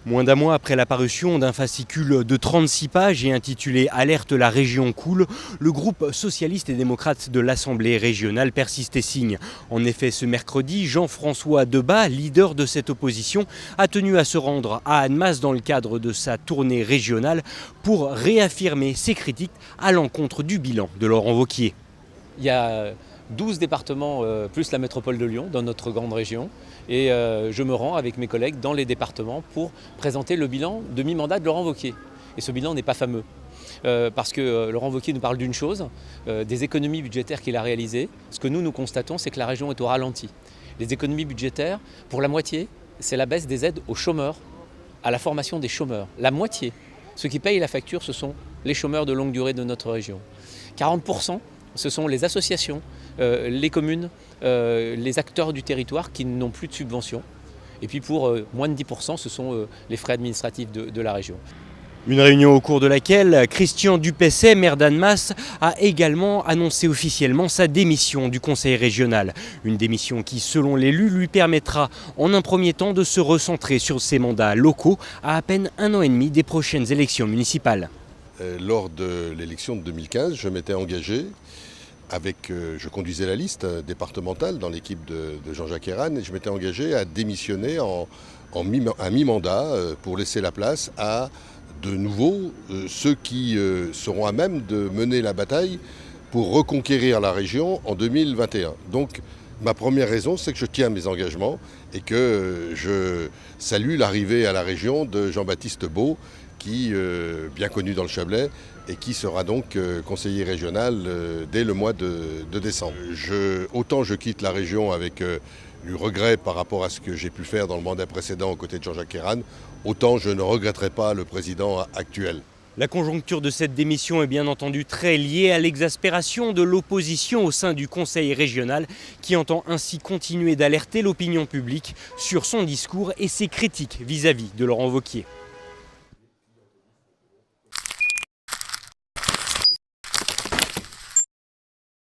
Moins d'un mois après la parution d'un fascicule de 36 pages et intitulé « Alerte, la région coule », le groupe socialiste et démocrate de l'Assemblée régionale persiste et signe. En effet, ce mercredi, Jean-François Debat, leader de cette opposition, a tenu à se rendre à Annemasse dans le cadre de sa tournée régionale pour réaffirmer ses critiques à l'encontre du bilan de Laurent Wauquiez. Il y a 12 départements plus la métropole de Lyon dans notre grande région et je me rends avec mes collègues dans les départements pour présenter le bilan de mi-mandat de Laurent Wauquiez. Et ce bilan n'est pas fameux parce que Laurent Wauquiez nous parle d'une chose, des économies budgétaires qu'il a réalisées. Ce que nous constatons, c'est que la région est au ralenti. Les économies budgétaires, pour la moitié, c'est la baisse des aides aux chômeurs, à la formation des chômeurs. La moitié. Ceux qui payent la facture, ce sont les chômeurs de longue durée de notre région. 40%. Ce sont les associations, les communes, les acteurs du territoire qui n'ont plus de subventions. Et puis pour moins de 10%, ce sont les frais administratifs de la région. Une réunion au cours de laquelle Christian Dupesset, maire d'Annemasse, a également annoncé officiellement sa démission du conseil régional. Une démission qui, selon l'élu, lui permettra en un premier temps de se recentrer sur ses mandats locaux à peine un an et demi des prochaines élections municipales. Lors de l'élection de 2015, je m'étais engagé je conduisais la liste départementale dans l'équipe de Jean-Jacques Herrane et je m'étais engagé à démissionner à mi-mandat pour laisser la place à de nouveau ceux qui seront à même de mener la bataille pour reconquérir la région en 2021. Donc ma première raison, c'est que je tiens mes engagements et que je salue l'arrivée à la région de Jean-Baptiste Beau, qui bien connu dans le Chablais et qui sera donc conseiller régional dès le mois de décembre. Autant je quitte la région avec du regret par rapport à ce que j'ai pu faire dans le mandat précédent aux côtés de Jean-Jacques Herrane, autant je ne regretterai pas le président actuel. La conjoncture de cette démission est bien entendu très liée à l'exaspération de l'opposition au sein du conseil régional qui entend ainsi continuer d'alerter l'opinion publique sur son discours et ses critiques vis-à-vis de Laurent Wauquiez.